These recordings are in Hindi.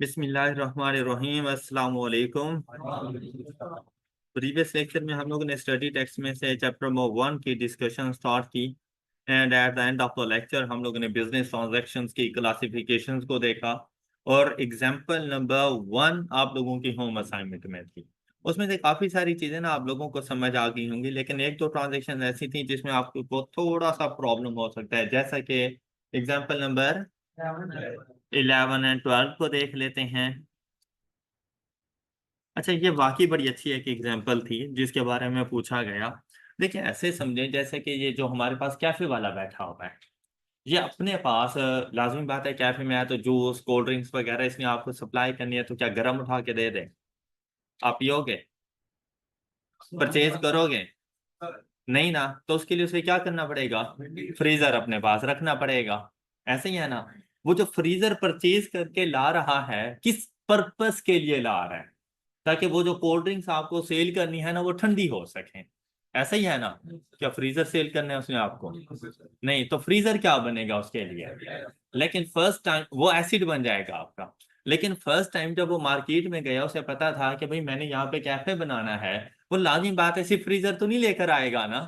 बिस्मिल्लाहिर्रहमानिर्रहीम अस्सलाम वालेकुम। प्रीवियस लेक्चर में हम लोगों ने स्टडी टेक्स्ट में से चैप्टर नंबर 1 की डिस्कशन स्टार्ट की and at the end of the lecture हम लोगों ने बिजनेस ट्रांजैक्शंस की क्लासिफिकेशंस को देखा और एग्जांपल नंबर 1 आप लोगों की होम असाइनमेंट में थी। उसमें से काफ़ी सारी चीज़ें ना आप लोगों को समझ आ गई होंगी, लेकिन एक दो ट्रांजैक्शन ऐसी थी जिसमें आपको थोड़ा सा प्रॉब्लम हो सकता है, जैसा कि एग्जाम्पल नंबर 11 एंड 12 को देख लेते हैं। अच्छा, ये वाकई बड़ी अच्छी एक एग्जांपल थी जिसके बारे में पूछा गया। देखिए, ऐसे समझें जैसे कि ये जो हमारे पास कैफे वाला बैठा हुआ है, ये अपने पास लाजमी बात है, कैफे में आया तो जूस कोल्ड ड्रिंक्स वगैरह इसने आपको सप्लाई करनी है, तो क्या गर्म उठा के दे दे? आप पियोगे? परचेज करोगे? नहीं ना। तो उसके लिए उसे क्या करना पड़ेगा? फ्रीजर अपने पास रखना पड़ेगा। ऐसे ही है ना। वो जो फ्रीजर परचेज करके ला रहा है, किस पर्पस के लिए ला रहा है? ताकि वो जो कोल्ड ड्रिंक्स आपको सेल करनी है ना, वो ठंडी हो सके। ऐसा ही है ना। क्या फ्रीजर सेल करना है उसने आपको? नहीं, तो फ्रीजर क्या बनेगा उसके लिए? लेकिन फर्स्ट टाइम वो एसिड बन जाएगा आपका। लेकिन फर्स्ट टाइम जब वो मार्केट में गया, उसे पता था कि भाई मैंने यहाँ पे कैफे बनाना है। वो लाजिम बात है, सिर्फ फ्रीजर तो नहीं लेकर आएगा ना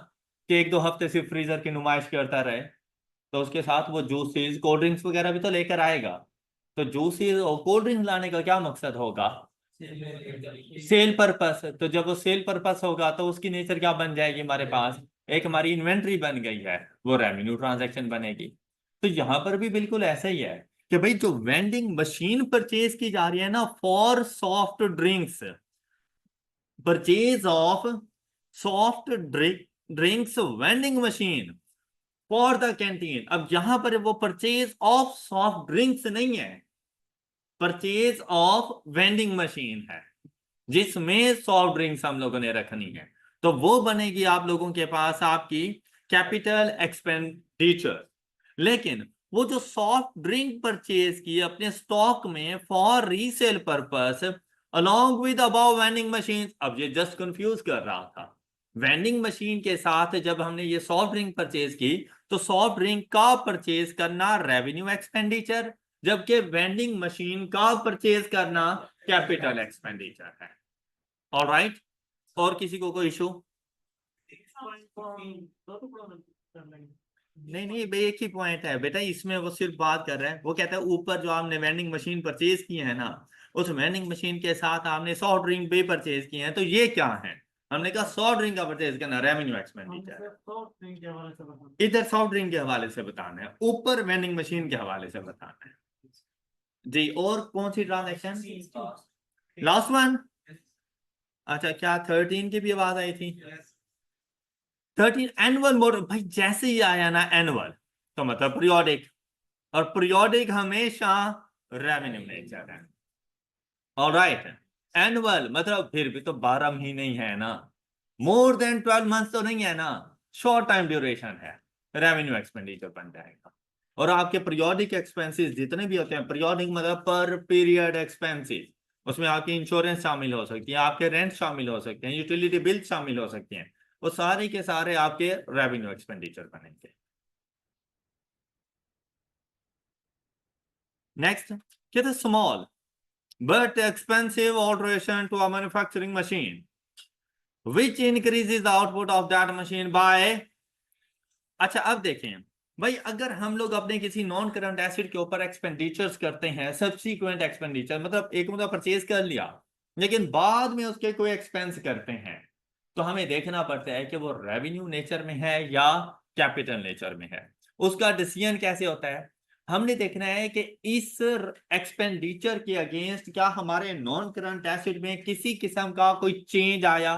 कि एक दो हफ्ते सिर्फ फ्रीजर की नुमाइश करता रहे। तो उसके साथ वो जूसेस कोल्ड ड्रिंक्स वगैरह भी तो लेकर आएगा। तो जूसेस और कोल्ड ड्रिंक्स लाने का क्या मकसद होगा? Sale purpose. तो जब वो सेल पर्पस होगा तो उसकी नेचर क्या बन जाएगी हमारे पास? एक हमारी इन्वेंट्री बन गई है, वो रेवेन्यू ट्रांजैक्शन बनेगी। तो यहां पर भी बिल्कुल ऐसा ही है कि भाई जो वेंडिंग मशीन परचेज की जा रही है ना for soft drinks, purchase of soft drinks vending machine for the canteen. अब यहां पर वो परचेज ऑफ सॉफ्ट ड्रिंक्स नहीं है, परचेज ऑफ वेंडिंग मशीन है जिसमें सॉफ्ट ड्रिंक्स हम लोगों ने रखनी है। तो वो बनेगी आप लोगों के पास आपकी कैपिटल एक्सपेंडिचर। लेकिन वो जो सॉफ्ट ड्रिंक परचेज की अपने स्टॉक में for resale purpose along with about vending machine, अब ये जस्ट कंफ्यूज कर रहा था। वेंडिंग मशीन के साथ जब हमने ये सॉफ्ट ड्रिंक परचेज की, तो सॉफ्ट ड्रिंक का परचेज करना रेवेन्यू एक्सपेंडिचर, जबकि वेंडिंग मशीन का परचेज करना कैपिटल एक्सपेंडिचर है। ऑलराइट। और किसी को कोई इशू? नहीं नहीं भाई, एक ही पॉइंट है बेटा, इसमें वो सिर्फ बात कर रहा है, वो कहता है ऊपर जो आपने वेंडिंग मशीन परचेज की है ना, उस वेंडिंग मशीन के साथ आपने सॉफ्ट ड्रिंक भी परचेज किए हैं, तो ये क्या है? हमने कहा सॉफ्ट ड्रिंक का परचेज करना रेवेन्यू एक्सपेंडिचर। इधर सॉफ्ट ड्रिंक के हवाले से बताना है, ऊपर वेंडिंग मशीन के हवाले से बताना है जी। और कौन सी ट्रांजेक्शन? Last one. अच्छा, क्या 13 की भी आवाज आई थी? 13 एनुअल मोड। भाई जैसे ही आया ना एनुअल, तो मतलब पीरियोडिक, और पीरियोडिक हमेशा रेवेन्यू नेचर है। ऑलराइट। एनुअल मतलब फिर भी तो 12 महीने ही है ना, मोर देन 12 मंथ्स तो नहीं है ना, शॉर्ट टाइम ड्यूरेशन है, रेवेन्यू एक्सपेंडिचर बन जाएगा। और आपके पीरियोडिक एक्सपेंसेस जितने भी होते हैं, पीरियोडिक मतलब पर पीरियड एक्सपेंसेस, उसमें आपकी इंश्योरेंस शामिल हो सकती है, आपके रेंट शामिल हो सकते हैं, यूटिलिटी बिल शामिल हो सकती हैं, वो सारे के सारे आपके रेवेन्यू एक्सपेंडिचर बनेंगे। नेक्स्ट, कहते small but expensive alteration to a manufacturing machine which increases the output of that machine by। अच्छा, अब देखें भाई, अगर हम लोग अपने किसी नॉन करंट एसिड के ऊपर एक्सपेंडिचर्स करते हैं, सब्सीक्वेंट एक्सपेंडिचर मतलब एक मतलब परचेज कर लिया लेकिन बाद में उसके कोई एक्सपेंस करते हैं, तो हमें देखना पड़ता है कि वो रेवेन्यू नेचर में है या कैपिटल नेचर में है। उसका डिसीजन कैसे होता है? हमने देखना है कि इस एक्सपेंडिचर के अगेंस्ट क्या हमारे नॉन करंट एसिड में किसी किस्म का कोई चेंज आया।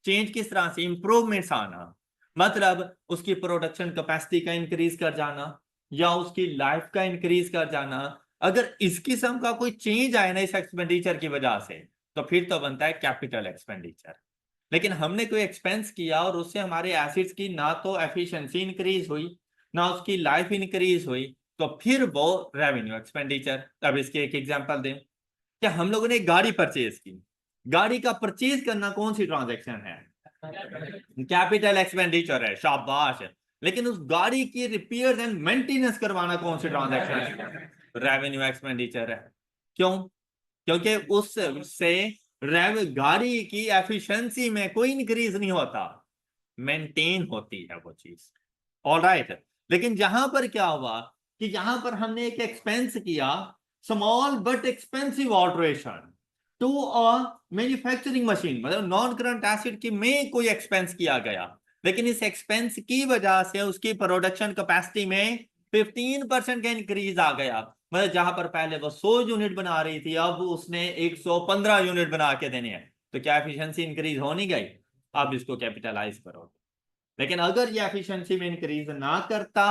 चेंज किस तरह से? इंप्रूवमेंट्स आना, मतलब उसकी प्रोडक्शन कैपेसिटी का इंक्रीज कर जाना या उसकी लाइफ का इंक्रीज कर जाना। अगर इस किस्म का कोई चेंज आए ना इस एक्सपेंडिचर की वजह से, तो फिर तो बनता है कैपिटल एक्सपेंडिचर। लेकिन हमने कोई एक्सपेंस किया और उससे हमारे एसिड्स की ना तो एफिशिएंसी इंक्रीज हुई ना उसकी लाइफ इंक्रीज हुई, तो फिर वो रेवेन्यू एक्सपेंडिचर। अब इसके एक एग्जांपल दें, क्या हम लोगों ने एक गाड़ी परचेज की, गाड़ी का परचेज करना कौन सी ट्रांजैक्शन है? कैपिटल एक्सपेंडिचर है, शाबाश। लेकिन उस गाड़ी की रिपेयर एंड मेंटेनेंस करवाना कौन सी ट्रांजैक्शन है? रेवेन्यू एक्सपेंडिचर है। क्यों? क्योंकि उससे गाड़ी की एफिशिएंसी में कोई इंक्रीज नहीं होता, मेंटेन होती है वो चीज। ऑलराइट, लेकिन यहां पर क्या हुआ कि यहां पर हमने एक एक्सपेंस किया, small but expensive alteration to a manufacturing machine, मतलब नॉन करंट एसिड की में कोई एक्सपेंस किया गया, लेकिन इस एक्सपेंस की वजह से उसकी प्रोडक्शन कैपेसिटी में 15% का इंक्रीज आ गया। मतलब जहां पर पहले वो 100 यूनिट बना रही थी, अब उसने 115 यूनिट बना के देने हैं, तो क्या एफिशिएंसी इंक्रीज हो नहीं गई? आप इसको कैपिटलाइज करो। लेकिन अगर ये एफिशिएंसी में इंक्रीज ना करता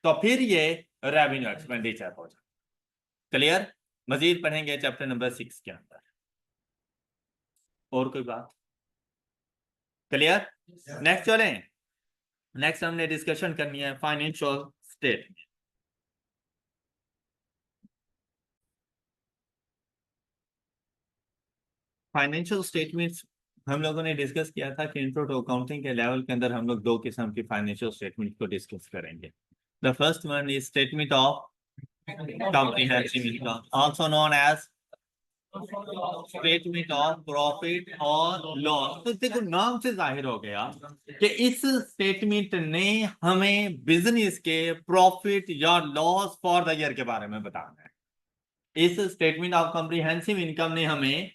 तो फिर ये रेवेन्यू एक्सपेंडिचर हो जाता। क्लियर? मजीद पढ़ेंगे चैप्टर नंबर 6 के अंदर। और कोई बात? क्लियर? नेक्स्ट चलें। नेक्स्ट हमने डिस्कशन करनी है फाइनेंशियल स्टेटमेंट। फाइनेंशियल स्टेटमेंट्स हम लोगों ने डिस्कस किया था कि इंट्रो टू अकाउंटिंग के लेवल के अंदर हम लोग दो किस्म की फाइनेंशियल स्टेटमेंट को डिस्कस करेंगे। The first one is statement of comprehensive income, also known as statement of profit और लॉस। तो देखो नाम से जाहिर हो गया कि इस स्टेटमेंट ने हमें बिजनेस के प्रॉफिट या लॉस फॉर द ईयर के बारे में बताना है। इस स्टेटमेंट ऑफ कॉम्प्रिहेंसिव इनकम ने हमें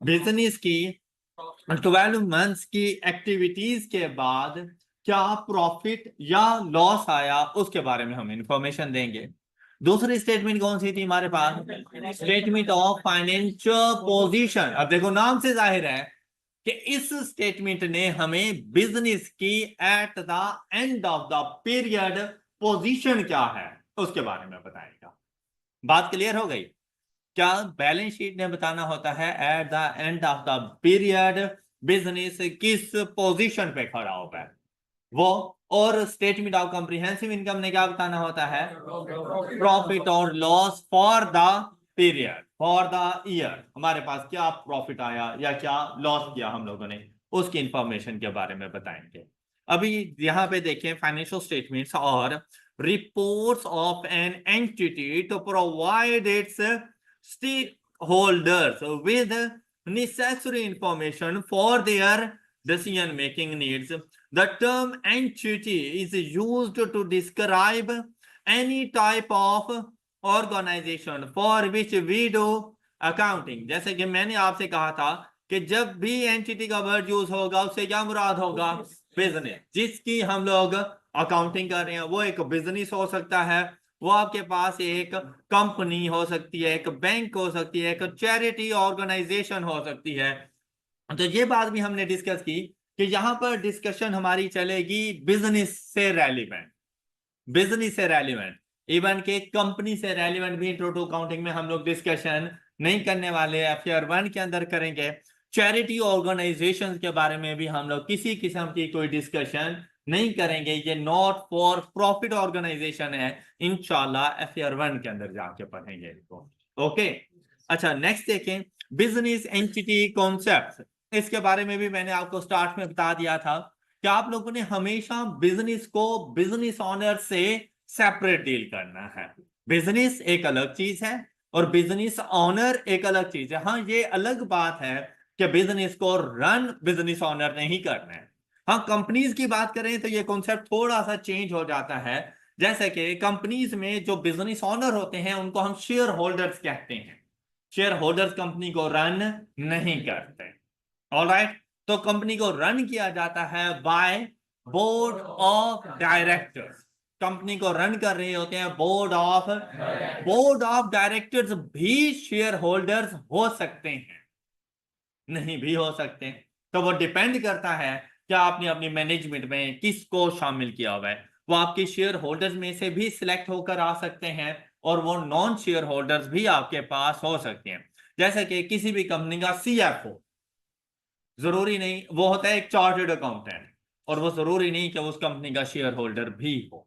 बिजनेस की 12 मंथ्स की एक्टिविटीज के बाद क्या प्रॉफिट या लॉस आया उसके बारे में हम इंफॉर्मेशन देंगे। दूसरी स्टेटमेंट कौन सी थी हमारे पास? Statement of financial position. अब देखो नाम से जाहिर है कि इस स्टेटमेंट ने हमें बिजनेस की at the end of the period position क्या है उसके बारे में बताएगा। बात क्लियर हो गई? क्या बैलेंस शीट ने बताना होता है at the end of the period business किस पोजीशन पे खड़ा होगा है वो, और स्टेटमेंट ऑफ कॉम्प्रिहेंसिव इनकम ने क्या बताना होता है? प्रॉफिट और loss for the period, for the year, हमारे पास क्या प्रॉफिट आया या क्या लॉस किया हम लोगों ने, उसकी इंफॉर्मेशन के बारे में बताएंगे। अभी यहां पे देखें फाइनेंशियल स्टेटमेंट्स और reports of an entity to provide its stakeholders with necessary information for their decision making needs. The term entity is used to describe any type of organization for which we do accounting. जैसे कि मैंने आपसे कहा था कि जब भी एंटिटी का वर्ड यूज होगा उससे क्या मुराद होगा? बिजनेस। जिसकी हम लोग अकाउंटिंग कर रहे हैं वो एक बिजनेस हो सकता है, वो आपके पास एक कंपनी हो सकती है, एक बैंक हो सकती है, एक चैरिटी ऑर्गेनाइजेशन हो सकती है। तो ये बात भी हमने डिस्कस की कि यहां पर डिस्कशन हमारी चलेगी बिजनेस से रेलिवेंट, बिजनेस से रेलिवेंट, इवन के कंपनी से रेलिवेंट भी इंट्रो टू अकाउंटिंग में हम लोग डिस्कशन नहीं करने वाले, FR 1 के अंदर करेंगे। चैरिटी ऑर्गेनाइजेशन के बारे में भी हम लोग किसी किस्म की कोई डिस्कशन नहीं करेंगे, ये नॉट फॉर प्रॉफिट ऑर्गेनाइजेशन है, इंशाल्लाह FR 1 के अंदर जाके पढ़ेंगे इसको। ओके, अच्छा नेक्स्ट देखें बिजनेस एंटिटी कॉन्सेप्ट। इसके बारे में भी मैंने आपको स्टार्ट में बता दिया था कि आप लोगों ने हमेशा बिजनेस को बिजनेस ऑनर से सेपरेट डील करना है। बिजनेस एक अलग चीज है और बिजनेस ऑनर एक अलग चीज है। हाँ, ये अलग बात है कि बिजनेस को रन बिजनेस ऑनर नहीं करना है। हाँ, कंपनीज की बात करें तो ये कॉन्सेप्ट थोड़ा सा चेंज हो जाता है। जैसे कि कंपनीज में जो बिजनेस ऑनर होते हैं उनको हम शेयर होल्डर्स कहते हैं। शेयर होल्डर्स कंपनी को रन नहीं करते। ऑलराइट, तो कंपनी को रन किया जाता है by board of directors. Company को रन कर रहे होते हैं बोर्ड ऑफ डायरेक्टर्स भी शेयर होल्डर्स हो सकते हैं, नहीं भी हो सकते। तो वो डिपेंड करता है कि आपने अपनी मैनेजमेंट में किसको शामिल किया हुआ है। वो आपके शेयर होल्डर्स में से भी सिलेक्ट होकर आ सकते हैं और वो नॉन शेयर होल्डर्स भी आपके पास हो सकते हैं। जैसे कि किसी भी कंपनी का CFO जरूरी नहीं, वो होता है एक चार्टर्ड अकाउंटेंट, और वो जरूरी नहीं कि उस कंपनी का शेयर होल्डर भी हो,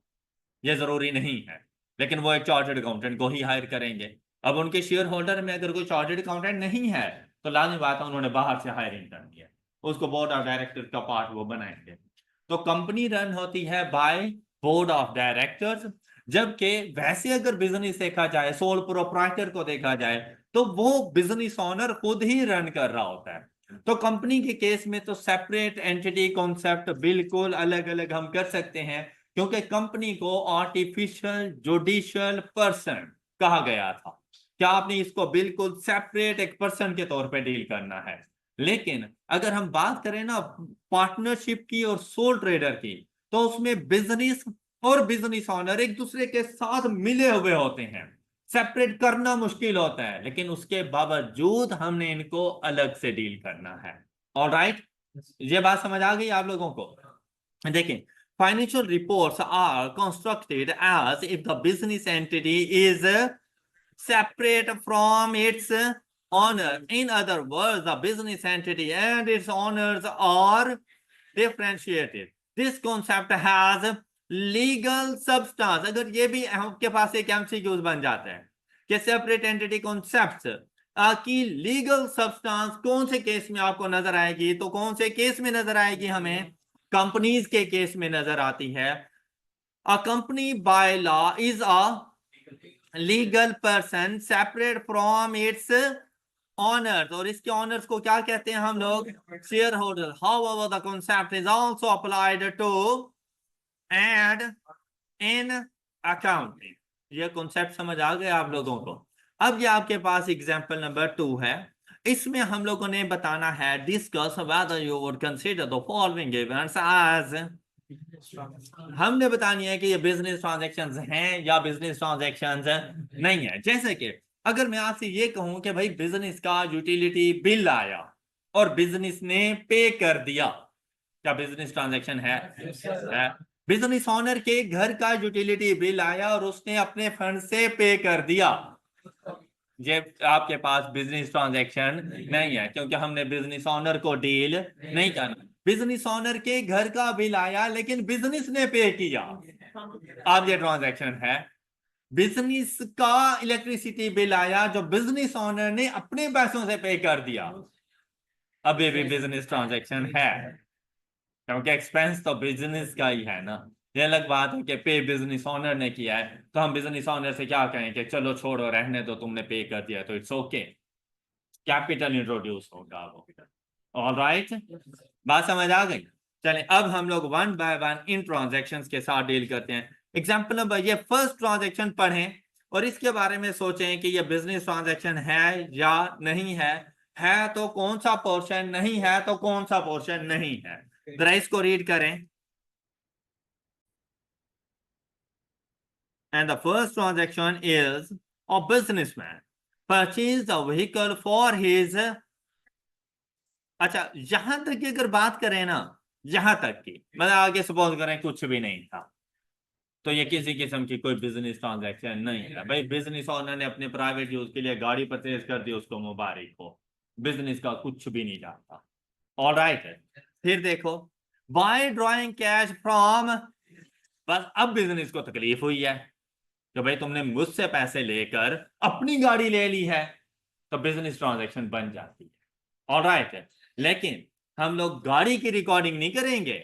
ये जरूरी नहीं है, लेकिन वो एक चार्टर्ड अकाउंटेंट को ही हायर करेंगे। अब उनके शेयर होल्डर में अगर कोई चार्टर्ड अकाउंटेंट नहीं है तो लाजमी बात है उन्होंने बाहर से हायरिंग करनी है, उसको बोर्ड ऑफ डायरेक्टर का पार्ट वो बनाएंगे। तो कंपनी रन होती है बाय बोर्ड ऑफ डायरेक्टर्स। जबकि वैसे अगर बिजनेस देखा जाए, सोल प्रोप्राइटर को देखा जाए तो वो बिजनेस ओनर खुद ही रन कर रहा होता है। तो कंपनी के केस में तो सेपरेट एंटिटी कॉन्सेप्ट बिल्कुल अलग अलग हम कर सकते हैं, क्योंकि कंपनी को आर्टिफिशियल जुडिशियल पर्सन कहा गया था। क्या आपने इसको बिल्कुल सेपरेट एक पर्सन के तौर पे डील करना है। लेकिन अगर हम बात करें ना पार्टनरशिप की और सोल ट्रेडर की, तो उसमें बिजनेस और बिजनेस ऑनर एक दूसरे के साथ मिले हुए होते हैं, सेपरेट करना मुश्किल होता है, लेकिन उसके बावजूद हमने इनको अलग से डील करना है। ऑलराइट, ये बात समझ आ गई आप लोगों को। देखें, financial reports are constructed as if the business entity is separate from its owner. In other words, the business entity and its owners are differentiated. This concept has legal substance. अगर ये भी आपके पास एक MCQ बन जाता है कि सेपरेट एंटिटी कॉन्सेप्ट की लीगल सब्सटेंस कौन से केस में आपको नजर आएगी, तो कौन से केस में नजर आएगी हमें, कंपनीज के केस में नजर आती है। A company by law is a legal person separate from its owners, और इसके ऑनर्स को क्या कहते हैं हम लोग, share holder. However the concept is also applied to and in accounting. ये कॉन्सेप्ट समझ आ गया आप लोगों को। अब ये आपके पास एग्जांपल नंबर 2 है। इसमें हम लोगों ने बताना है discuss whether you would consider the following events as, हमने बतानी है कि ये बिजनेस ट्रांजैक्शंस हैं या बिजनेस ट्रांजैक्शंस नहीं है। जैसे कि अगर मैं आपसे ये कहूं कि भाई बिजनेस का यूटिलिटी बिल आया और बिजनेस ने पे कर दिया, क्या बिजनेस ट्रांजैक्शन है? बिजनेस ओनर के घर का यूटिलिटी बिल आया और उसने अपने फंड से पे कर दिया, ये आपके पास बिजनेस ट्रांजैक्शन नहीं है, क्योंकि हमने बिजनेस ओनर को डील नहीं करना। बिजनेस ओनर के घर का बिल आया लेकिन बिजनेस ने पे किया, अब ये ट्रांजैक्शन है। बिजनेस का इलेक्ट्रिसिटी बिल आया जो बिजनेस ओनर ने अपने पैसों से पे कर दिया, अब ये भी बिजनेस ट्रांजैक्शन है, क्योंकि एक्सपेंस तो बिजनेस का ही है ना। ये अलग बात है कि पे बिजनेस ऑनर ने किया है, तो हम बिजनेस ऑनर से क्या कहें कि चलो छोड़ो रहने दो, तुमने पे कर दिया तो इट्स ओके, कैपिटल इंट्रोड्यूस होगा वो। ऑलराइट, बात समझ आ गई। चलें अब हम लोग one by one in transactions के साथ डील करते हैं। एग्जांपल नंबर, ये फर्स्ट ट्रांजैक्शन पढ़ें और इसके बारे में सोचें कि ये बिजनेस ट्रांजैक्शन है या नहीं है तो कौन सा पोर्शन, नहीं है तो कौन सा पोर्शन नहीं है। जरा इसको रीड करें। And the first transaction is a businessman purchased a vehicle for his, अच्छा यहां तक की अगर बात करें ना, यहां तक की मतलब आगे सपोज करें कुछ भी नहीं था, तो ये किसी किस्म की कोई बिजनेस ट्रांजैक्शन नहीं है। भाई बिजनेस ओनर ने अपने प्राइवेट यूज के लिए गाड़ी परचेज कर दी, उसको मुबारक हो, बिजनेस का कुछ भी नहीं जाता। ऑल राइट है। फिर देखो, बाय ड्रॉइंग कैश फ्रॉम, बस अब बिजनेस को तकलीफ हुई है कि भाई तुमने मुझसे पैसे लेकर अपनी गाड़ी ले ली है, तो बिजनेस ट्रांजैक्शन बन जाती है। ऑलराइट है, लेकिन हम लोग गाड़ी की रिकॉर्डिंग नहीं करेंगे।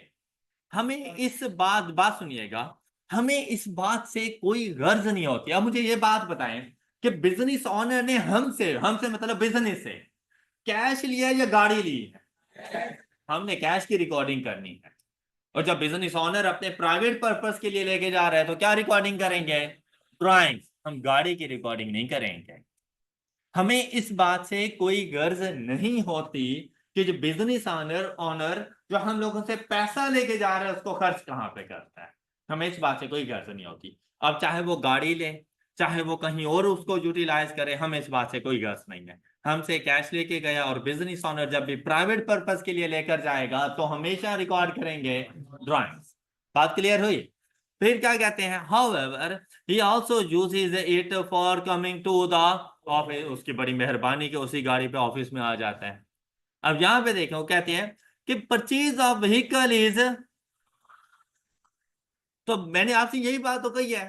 हमें इस बात सुनिएगा, हमें इस बात से कोई गर्ज नहीं होती। अब मुझे ये बात बताएं कि बिजनेस ओनर ने हमसे हमसे मतलब बिजनेस से कैश लिया या गाड़ी ली है, हमने कैश की रिकॉर्डिंग करनी है। और जब बिजनेस ओनर अपने प्राइवेट पर्पस के लिए लेके जा रहे हैं तो क्या रिकॉर्डिंग करेंगे, ड्राइंग्स, हम गाड़ी की रिकॉर्डिंग नहीं करेंगे। हमें इस बात से कोई गर्ज नहीं होती कि जो बिजनेस ओनर जो हम लोगों से पैसा लेके जा रहा है उसको खर्च कहाँ पे करता है, हमें इस बात से कोई गर्ज नहीं होती। अब चाहे वो गाड़ी ले, चाहे वो कहीं और उसको यूटिलाइज करे, हमें इस बात से कोई गर्ज नहीं है। हमसे कैश लेके गया और बिजनेस ओनर जब भी प्राइवेट पर्पस के लिए लेकर जाएगा तो हमेशा रिकॉर्ड करेंगे ड्राइंग्स। बात क्लियर हुई। फिर क्या कहते हैं, however he also uses it for coming to the office, उसकी बड़ी मेहरबानी के उसी गाड़ी पे ऑफिस में आ जाता है। अब यहां पे देखें वो कहते हैं कि परचेज ऑफ व्हीकल इज, तो मैंने आपसे यही बात तो कही है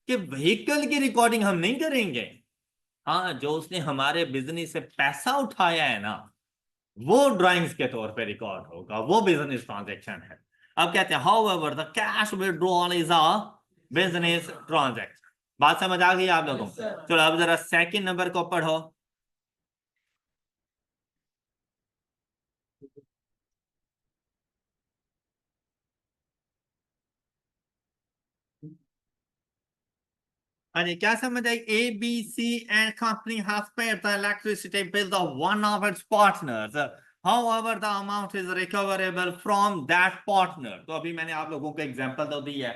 कि व्हीकल की रिकॉर्डिंग हम नहीं करेंगे। हाँ, जो उसने हमारे बिजनेस से पैसा उठाया है ना, वो ड्राइंग्स के तौर पे रिकॉर्ड होगा, वो बिजनेस ट्रांजैक्शन है। अब कहते हैं however the cash withdrawal is a business transaction. बात समझ आ गई आप लोगों को। चलो अब जरा सेकंड नंबर को पढ़ो। अरे क्या समझ आई? A B C and company has paid the electricity bill of one of its partners, however the amount is recoverable from that partner। तो अभी मैंने आप लोगों को एग्जांपल तो दी है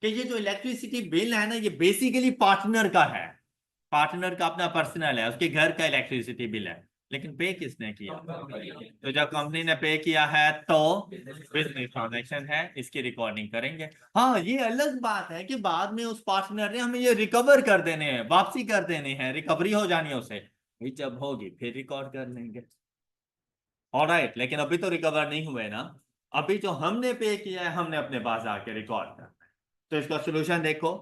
कि ये जो इलेक्ट्रिसिटी बिल है ना, ये बेसिकली पार्टनर का है। पार्टनर का अपना पर्सनल है, उसके घर का इलेक्ट्रिसिटी बिल है, लेकिन पे किसने किया? तो जब कंपनी ने पे किया है तो बिजनेस ट्रांजैक्शन है, इसकी रिकॉर्डिंग करेंगे। हाँ, ये अलग बात है कि बाद में उस पार्टनर ने हमें ये रिकवर कर देने हैं, वापसी कर देने हैं, रिकवरी हो जानी है उसे, ये जब होगी फिर रिकॉर्ड कर लेंगे। ऑलराइट, लेकिन अभी तो रिकवर नहीं हुए ना। अभी जो हमने पे किया है, हमने अपने पास आके रिकॉर्ड करना है। तो इसका सोल्यूशन देखो,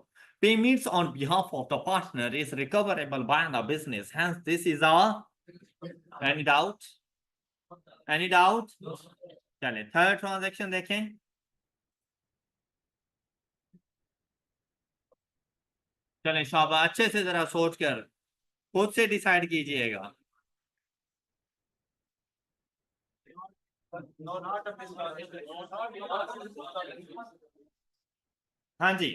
payments on behalf of the partner is recoverable by the business, hence this is a any doubt? Any doubt? चले थर्ड ट्रांजैक्शन देखें। चले शाबाश, अच्छे से जरा सोच कर खुद से डिसाइड कीजिएगा। हाँ जी।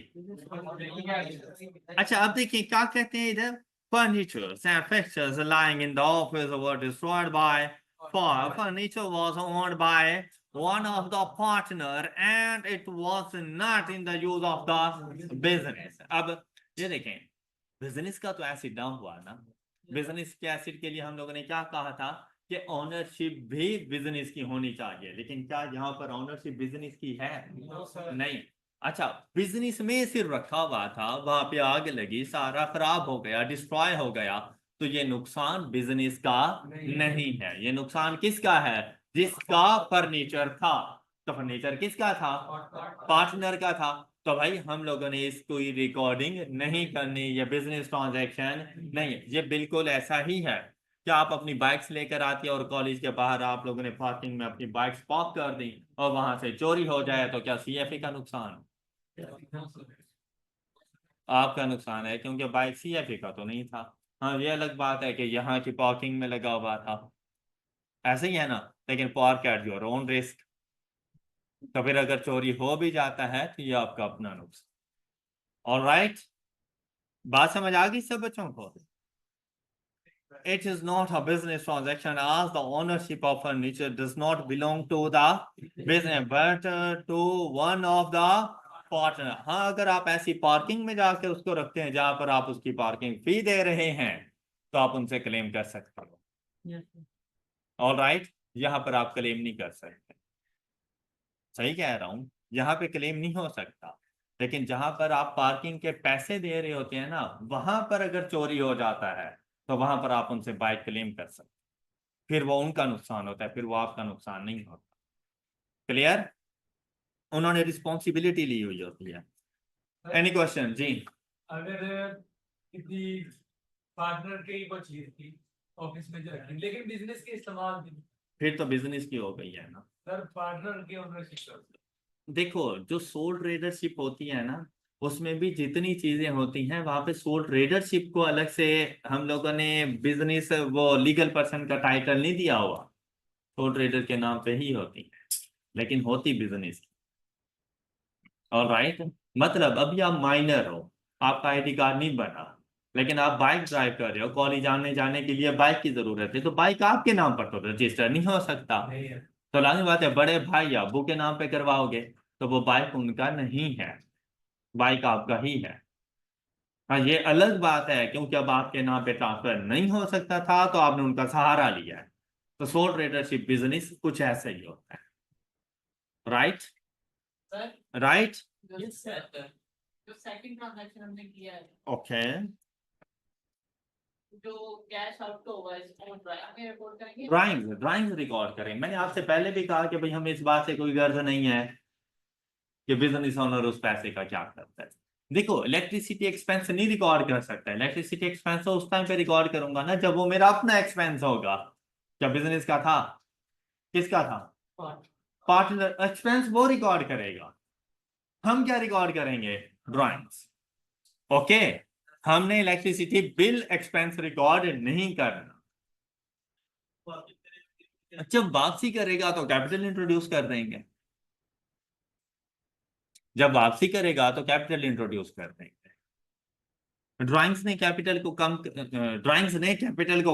अच्छा, अब देखिए क्या कहते हैं इधर, furnitures and fixtures lying in the office were destroyed by fire। Furniture was owned by one of the partner and it was not in the use of the business। अब ये देखें, बिजनेस का तो एसिड डाउन हुआ ना। बिजनेस के एसिड के लिए हम लोगों ने क्या कहा था कि ओनरशिप भी बिजनेस की होनी चाहिए, लेकिन क्या यहाँ पर ओनरशिप बिजनेस की है? नहीं। अच्छा, बिजनेस में सिर्फ रखा हुआ था, वहां पे आग लगी, सारा खराब हो गया, डिस्ट्रॉय हो गया, तो ये नुकसान बिजनेस का नहीं है। ये नुकसान किसका है? जिसका फर्नीचर था। तो फर्नीचर किसका था? पार्टनर का था। तो भाई हम लोगों ने इसको रिकॉर्डिंग नहीं करनी, ये बिजनेस ट्रांजैक्शन नहीं है। ये बिल्कुल ऐसा ही है कि आप अपनी बाइक्स लेकर आती है और कॉलेज के बाहर आप लोगों ने पार्किंग में अपनी बाइक्स पार्क कर दी और वहां से चोरी हो जाए, तो क्या सीएफए का नुकसान? आपका नुकसान है, क्योंकि बाइक सीएफए का तो नहीं था। हाँ, ये अलग बात है कि यहाँ की पार्किंग में लगा हुआ था, ऐसे ही है ना, लेकिन park at your own risk. तो फिर अगर चोरी हो भी जाता है तो ये आपका अपना नुकसान। ऑलराइट, बात समझ आ गई सब बच्चों को? It is not a business transaction as the ownership of furniture does not belong to the business but to one of the partner। हाँ, अगर आप ऐसी पार्किंग में जाके उसको रखते हैं जहां पर आप उसकी पार्किंग फी दे रहे हैं, तो आप उनसे क्लेम कर सकते हो। ऑल राइट, यहाँ पर आप क्लेम नहीं कर सकते। सही कह रहा हूँ, यहाँ पे क्लेम नहीं हो सकता, लेकिन जहां पर आप पार्किंग के पैसे दे रहे होते हैं ना, वहां पर अगर चोरी हो जाता है तो वहां पर आप उनसे बाइक क्लेम कर सकते। फिर वो उनका नुकसान होता है, फिर वो आपका नुकसान नहीं होता। क्लियर? उन्होंने रिस्पॉन्सिबिलिटी ली हुई होती है। एनी क्वेश्चन जी? अगर किसी पार्टनर के ही कोई चीज थी ऑफिस में जो रखी, लेकिन बिजनेस के इस्तेमाल थी, फिर तो बिजनेस की हो गई है ना। सर पार्टनर की ओनरशिप। देखो, जो सोल ट्रेडरशिप होती है ना, उसमें भी जितनी चीजें होती हैं वहां पे सोल ट्रेडरशिप को अलग से हम लोगों ने बिजनेस वो लीगल पर्सन का टाइटल नहीं दिया हुआ, सोल ट्रेडर के नाम पे ही होती है, लेकिन होती बिजनेस। और राइट, मतलब अभी आप माइनर हो, आपका आईडी कार्ड नहीं बना, लेकिन आप बाइक ड्राइव कर रहे हो, कॉलेज आने जाने के लिए बाइक की जरूरत है, तो बाइक आपके नाम पर तो रजिस्टर नहीं हो सकता। तो लाजमी बात है, बड़े भाई या अब्बू के नाम पे करवाओगे तो वो बाइक उनका नहीं है, बाइक आपका ही है। हाँ, ये अलग बात है, क्योंकि अब आपके नाम पे ट्रांसफर नहीं हो सकता था तो आपने उनका सहारा लिया है। तो सोल ट्रेडरशिप बिजनेस कुछ ऐसे ही होता है। राइट? राइट? यस सर, जो सेकंड ट्रांजैक्शन हमने किया है, ओके। जो कैश आउट होगा इसको ड्राइंग में रिपोर्ट करेंगे। ड्राइंग्स रिकॉर्ड करें। मैंने आपसे पहले भी कहा कि भाई हमें इस बात से कोई गर्ज नहीं है कि बिजनेस ओनर उस पैसे का क्या करता है। देखो, इलेक्ट्रिसिटी एक्सपेंस नहीं रिकॉर्ड कर सकता। इलेक्ट्रिसिटी एक्सपेंस तो उस टाइम पे रिकॉर्ड करूंगा ना जब वो मेरा अपना एक्सपेंस होगा। क्या बिजनेस का था? किसका था? पार्टनर एक्सपेंस वो रिकॉर्ड करेगा, हम क्या रिकॉर्ड करेंगे? ड्राइंग्स। ओके, हमने इलेक्ट्रिसिटी बिल एक्सपेंस रिकॉर्ड नहीं करना। जब वापसी करेगा तो कैपिटल इंट्रोड्यूस कर देंगे, जब वापसी करेगा तो कैपिटल इंट्रोड्यूस कर देंगे। ड्राइंग्स ने कैपिटल को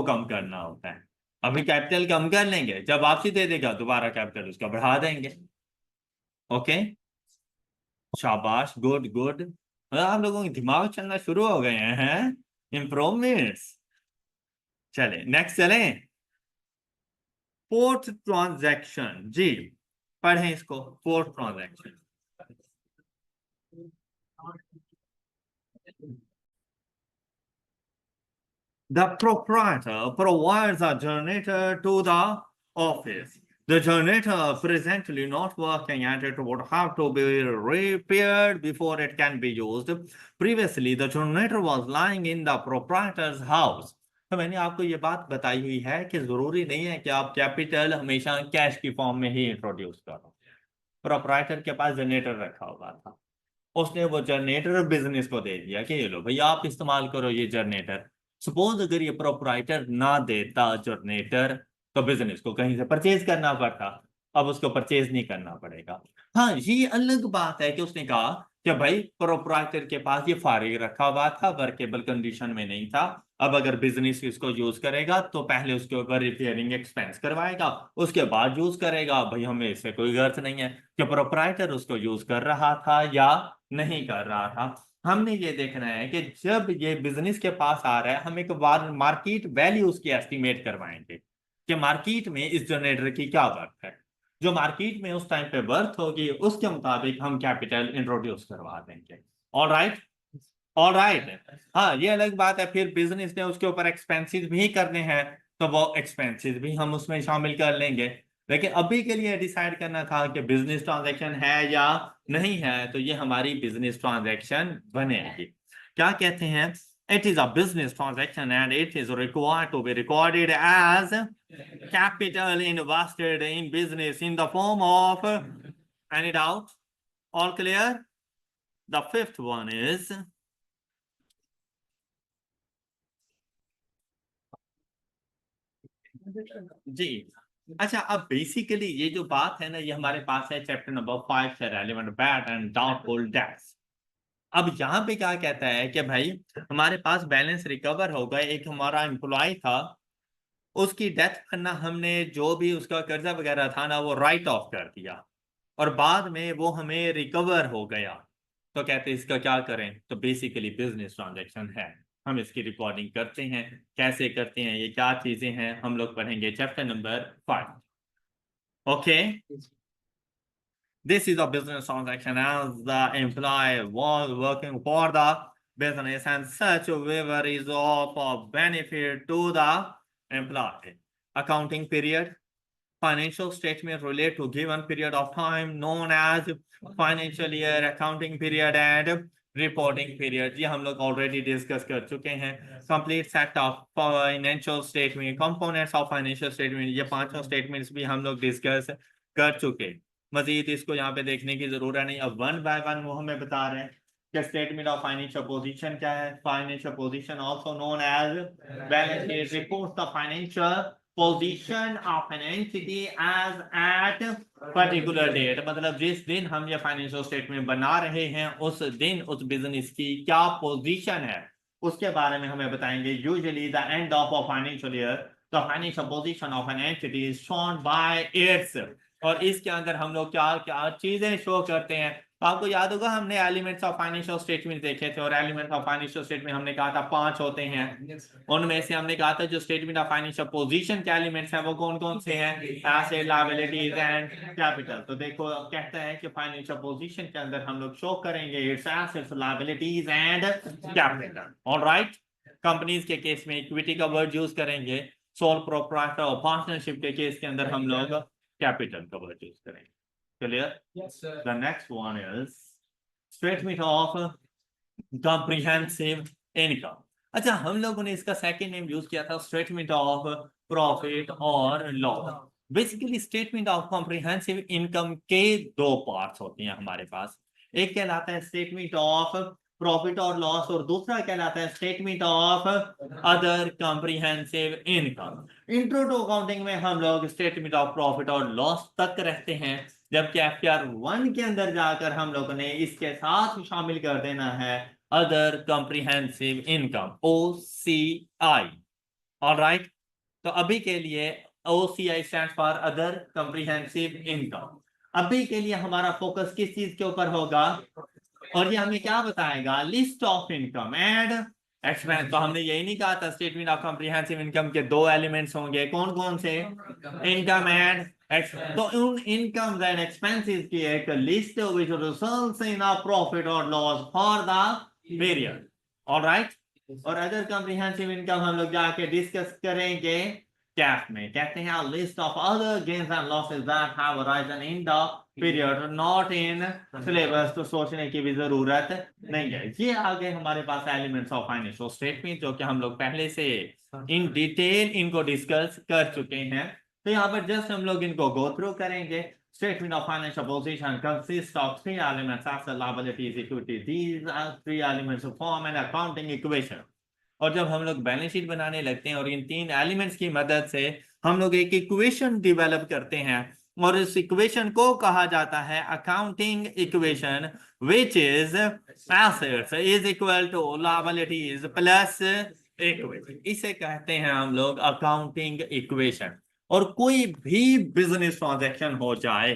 कम करना होता है। अभी कैपिटल कम कर लेंगे, जब वापसी दे देगा दोबारा कैपिटल उसका बढ़ा देंगे। ओके, शाबाश, गुड गुड। आप लोगों के दिमाग चलना शुरू हो गए हैं, इंप्रूवमेंट्स। चले नेक्स्ट चलें। फोर्थ ट्रांजैक्शन, जी पढ़ें इसको, fourth transaction. The proprietor provides a generator to the office. The generator presently not working and it would have to be repaired before it can be used. Previously, the generator was lying in the proprietor's house. तो मैंने आपको ये बात बताई हुई है कि जरूरी नहीं है कि आप कैपिटल हमेशा कैश की फॉर्म में ही इंट्रोड्यूस करो। प्रोप्राइटर के पास जनरेटर रखा हुआ था, उसने वो जनरेटर बिजनेस को दे दिया कि ये लो भैया आप इस्तेमाल करो ये जनरेटर। सपोज अगर ये प्रोप्राइटर ना देता जनरेटर तो बिजनेस को कहीं से परचेज करना पड़ता, अब उसको परचेज नहीं करना पड़ेगा। हाँ, ये अलग बात है कि उसने कहा कि भाई प्रोप्राइटर के पास ये फारिग रखा हुआ था, वर्केबल कंडीशन में नहीं था, अब अगर बिजनेस इसको यूज करेगा तो पहले उसके ऊपर रिपेयरिंग एक्सपेंस करवाएगा, उसके बाद यूज करेगा। भाई हमें इससे कोई गर्ज नहीं है कि प्रोप्राइटर उसको यूज कर रहा था या नहीं कर रहा था। हमने ये देखना है कि जब ये बिजनेस के पास आ रहा है, हम एक बार मार्केट वैल्यू उसकी एस्टिमेट करवाएंगे कि मार्केट में इस जनरेटर की क्या वर्थ है। जो मार्केट में उस टाइम पे वर्थ होगी उसके मुताबिक हम कैपिटल इंट्रोड्यूस करवा देंगे। All right, all right. हाँ, ये अलग बात है फिर बिजनेस ने उसके ऊपर एक्सपेंसेस भी करने हैं तो वो एक्सपेंसेस भी हम उसमें शामिल कर लेंगे। लेकिन अभी के लिए डिसाइड करना था कि बिजनेस ट्रांजैक्शन है या नहीं है, तो ये हमारी बिजनेस ट्रांजैक्शन बनेगी। क्या कहते हैं, it is a business transaction and it is required to be recorded as capital invested in business in the form of, any doubt, all clear? The fifth one is, जी अच्छा, अब बेसिकली ये जो बात है ना, ये हमारे पास है चैप्टर नंबर 5 से relevant bad and doubtful debts. अब यहाँ पे क्या कहता है कि भाई हमारे पास बैलेंस रिकवर हो गए, एक हमारा एम्प्लॉय था, उसकी डेथ पर ना हमने जो भी उसका कर्जा वगैरह था ना वो राइट ऑफ कर दिया और बाद में वो हमें रिकवर हो गया, तो कहते हैं इसका क्या करें। तो बेसिकली बिजनेस ट्रांजैक्शन है, हम इसकी रिकॉर्डिंग करते हैं। कैसे करते हैं, ये क्या चीजें हैं, हम लोग पढ़ेंगे chapter number 5। Okay, this is a business transaction as the employee was working for the business and such waiver is of a benefit to the employee. Accounting period, financial statement relate to given period of time known as financial year, accounting period and reporting period। ये हम लोग ऑलरेडी डिस्कस कर चुके हैं। Complete set of financial statement, components of financial statement, ये पांचों स्टेटमेंट्स भी हम लोग डिस्कस कर चुके। मजीद इसको यहाँ पे देखने की जरूरत नहीं, अब वन बाय वन वो हमें बता रहे हैं कि स्टेटमेंट ऑफ फाइनेंशियल पोजीशन क्या है। Financial position also known as balance sheet reports the financial position of an entity as at particular date, मतलब जिस दिन हम ये फाइनेंशियल स्टेटमेंट बना रहे हैं उस दिन उस बिजनेस की क्या पोजीशन है उसके बारे में हमें बताएंगे। Usually the end of a financial year the financial position of an entity is shown by it's, और इसके अंदर हम लोग क्या क्या चीजें शो करते हैं। तो आपको याद होगा हमने एलिमेंट्स ऑफ फाइनेंशियल स्टेटमेंट देखे थे और एलिमेंट्स ऑफ फाइनेंशियल स्टेटमेंट हमने कहा था 5 होते हैं। उनमें से हमने कहा था जो स्टेटमेंट ऑफ फाइनेंशियल पोजीशन के एलिमेंट्स हैं वो कौन कौन से हैं, एसेट, लायबिलिटीज एंड कैपिटल। तो देखो कहता है कि फाइनेंशियल पोजीशन के अंदर हम लोग शो करेंगे its assets, liabilities and capital. Alright, companies के केस में इक्विटी का वर्ड यूज करेंगे, सोल प्रोप्राइटर और पार्टनरशिप के केस के अंदर हम लोग कैपिटल का वर्ड यूज करेंगे। Clear? Yes, sir. The next one is statement of comprehensive income। अच्छा, हम लोगों ने इसका सेकंड नेम यूज किया था स्टेटमेंट ऑफ प्रॉफिट और loss. Basically statement of comprehensive income के दो पार्ट्स होते हैं हमारे पास। एक कहलाता है स्टेटमेंट ऑफ प्रॉफिट और लॉस, और दूसरा कहलाता है statement of other comprehensive income. Intro to accounting में हम लोग स्टेटमेंट ऑफ प्रॉफिट और लॉस तक रहते हैं, जबकि एफपीआर 1 के अंदर जाकर हम लोगों ने इसके साथ शामिल कर देना है other comprehensive income, OCI। Alright, तो अभी के लिए OCI stand for other comprehensive income. अभी के लिए हमारा फोकस किस चीज के ऊपर होगा, और ये हमें क्या बताएगा, list of income and expense. तो हमने यही नहीं कहा था स्टेटमेंट ऑफ कॉम्प्रिहेंसिव इनकम के 2 एलिमेंट्स होंगे, कौन कौन से, इनकम एंड एक्सपेंस। तो उन इनकम एंड एक्सपेंसेस की एक list which results in a profit और loss for the period. Alright, और अदर कॉम्प्रिहेंसिव इनकम हम लोग जाके डिस्कस करेंगे कैफ में। कहते हैं list of other gains and losses that have arisen in the period, not in syllabus, तो सोचने की भी जरूरत नहीं है। ये आगे हमारे पास एलिमेंट्स ऑफ फाइनेंशियल स्टेटमेंट, जो कि हम लोग पहले से इन डिटेल इनको डिस्कस कर चुके हैं। तो यहाँ पर जस्ट हम लोग इनको गो थ्रू करेंगे। Statement of financial position consists of 3 elements: assets, liabilities, equity. These are 3 elements form an accounting equation. और जब हम लोग बैलेंस शीट बनाने लगते हैं और इन 3 एलिमेंट्स की मदद से हम लोग एक इक्वेशन डेवलप करते हैं, और इस इक्वेशन को कहा जाता है accounting equation, which is assets is equal to liabilities plus equity. इसे कहते हैं हम लोग अकाउंटिंग इक्वेशन। और कोई भी बिजनेस ट्रांजैक्शन हो जाए,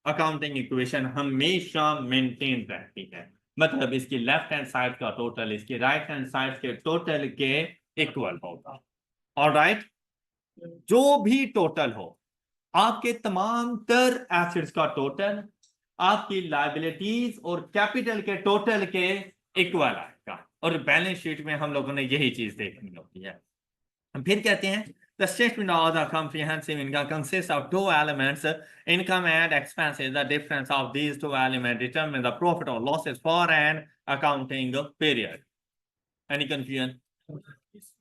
अकाउंटिंग इक्वेशन हमेशा मेंटेन रहती है। मतलब इसकी लेफ्ट हैंड साइड का टोटल इसकी राइट हैंड साइड के टोटल के इक्वल होगा। ऑलराइट, जो भी टोटल हो, आपके तमाम तर एसेट्स का टोटल आपकी लायबिलिटीज और कैपिटल के टोटल के इक्वल आएगा। और बैलेंस शीट में हम लोगों ने यही चीज देखनी होती है। फिर कहते हैं the statement of the comprehensive income consists of 2 elements, income and expenses. The difference of these 2 elements determine the profit or losses for an accounting period. Any confusion?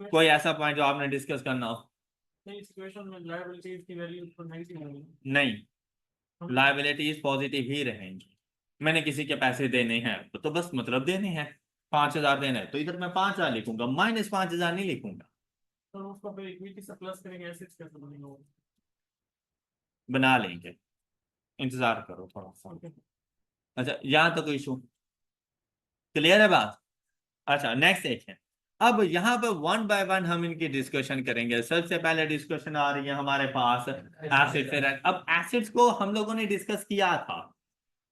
कोई ऐसा पॉइंट जो आपने डिस्कस करना हो? नहीं, इस इक्वेशन में लायबिलिटीज की वैल्यू तो नेगेटिव होगी। नहीं, लायबिलिटीज पॉजिटिव ही रहेंगी। मैंने किसी के पैसे देने हैं तो बस मतलब देने हैं, 5000 देने हैं तो इधर मैं 5000 लिखूंगा, -5000 नहीं लिखूंगा। तो उसको फिर इक्विटी से प्लस करेंगे, एसेट्स कैसे बनेंगे? बना लेंगे, इंतजार करो थोड़ा सा। अच्छा, यहाँ तो कोई इशू क्लियर है बात? अच्छा, नेक्स्ट देखें। अब यहाँ पर 1 बाय 1 हम इनकी डिस्कशन करेंगे। सबसे पहले डिस्कशन आ रही है हमारे पास एसेट्स। अब एसेट्स को हम लोगों ने डिस्कस किया था।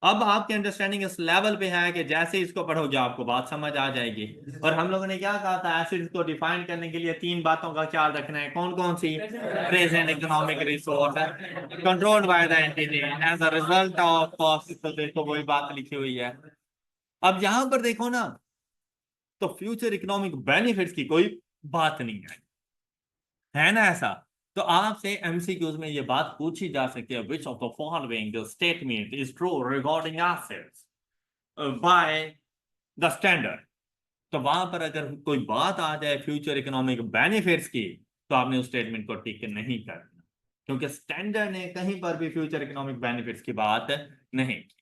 अब आपके अंडरस्टैंडिंग इस लेवल पे है कि जैसे इसको पढ़ोगे आपको बात समझ आ जाएगी। और हम लोगों ने क्या कहा था, एसेट्स को डिफाइन करने के लिए 3 बातों का ख्याल रखना है। कौन कौन सी? Present economic resource controlled by the entity as a result of cost. तो देखो वही बात लिखी हुई है। अब यहां पर देखो ना, तो फ्यूचर इकोनॉमिक बेनिफिट्स की कोई बात नहीं है ना ऐसा? तो आपसे एमसीक्यूज में ये बात पूछी जा सकती है, which of the following statement is true regarding assets by the standard. तो वहां पर अगर कोई बात आ जाए फ्यूचर इकोनॉमिक बेनिफिट्स की, तो आपने उस स्टेटमेंट को टिक नहीं करना, क्योंकि स्टैंडर्ड ने कहीं पर भी फ्यूचर इकोनॉमिक बेनिफिट्स की बात नहीं की।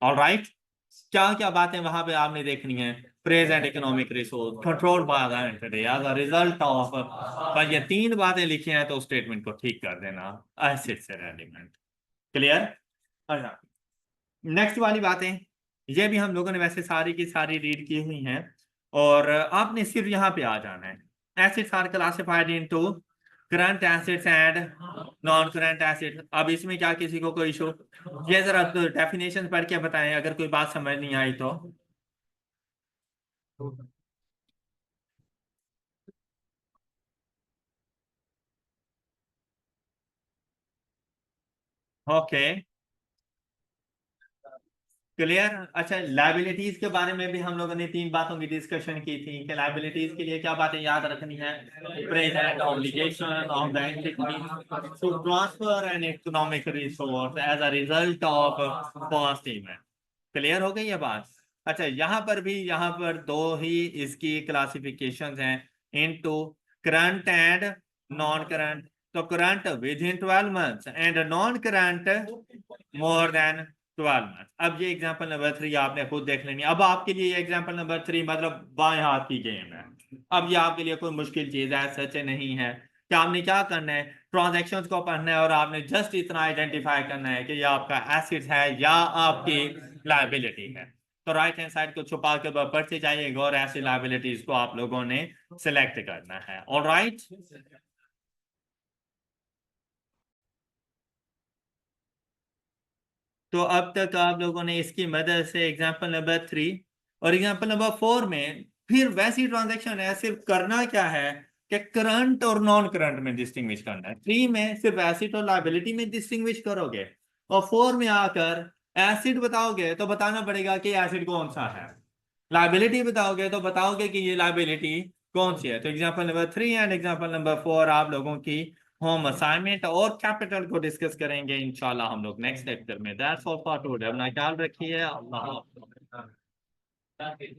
ऑलराइट, क्या क्या बातें वहां पे आपने देखनी है? Present economic resource control by the entity as a result of, पर ये 3 बातें लिखी हैं तो स्टेटमेंट को ठीक कर देना, एसेट से एलिमेंट। क्लियर? अच्छा, नेक्स्ट वाली बातें ये भी हम लोगों ने वैसे सारी की सारी रीड की हुई हैं, और आपने सिर्फ यहाँ पे आ जाना है। Assets are classified into current assets and non current assets. अब इसमें क्या किसी को कोई इशू? ये जरा डेफिनेशन पढ़ के बताएं अगर कोई बात समझ नहीं आई तो। Okay, clear? अच्छा, लायबिलिटीज के बारे में भी हम लोगों ने 3 बातों की डिस्कशन की थी कि लायबिलिटीज के लिए क्या बातें याद रखनी है? Present obligation of the entity to transfer an economic resource as a result of cost event. Clear हो गई ये बात? अच्छा, यहाँ पर भी यहाँ पर 2 ही इसकी क्लासिफिकेशंस हैं, into current and non current. तो current within 12 months and non current more than 12 months। अब ये एग्जांपल नंबर 3 आपने खुद देख लेनी। अब आपके लिए ये एग्जांपल नंबर 3 मतलब बाएं हाथ की गेम है। अब ये आपके लिए कोई मुश्किल चीज है सच नहीं है कि आपने क्या करना है, ट्रांजैक्शंस को पढ़ना है और आपने जस्ट इतना आइडेंटिफाई करना है कि ये आपका एसेट है या आपकी लायबिलिटी है। तो राइट हैंड साइड को छुपा के पढ़ते जाइएगा और ऐसी लायबिलिटीज को आप लोगों ने सिलेक्ट करना है। ऑलराइट, तो अब तक आप लोगों ने इसकी मदद से एग्जांपल नंबर 3 और एग्जांपल नंबर 4 में फिर वैसी ट्रांजैक्शन है, सिर्फ करना क्या है कि करंट और नॉन करंट में डिस्टिंग्विश करना है। 3 में सिर्फ एसिड और लायबिलिटी में डिस्टिंग्विश करोगे और 4 में आकर एसिड बताओगे तो बताना पड़ेगा कि एसिड कौन सा है, लायबिलिटी बताओगे तो बताओगे कि ये लायबिलिटी कौन सी है। तो example number 3 and example number 4 आप लोगों की होम असाइनमेंट और कैपिटल को डिस्कस करेंगे इंशाल्लाह हम लोग नेक्स्ट लेक्चर में। That's all for today. अपना ख्याल रखिए। अल्लाह हाफ़िज़।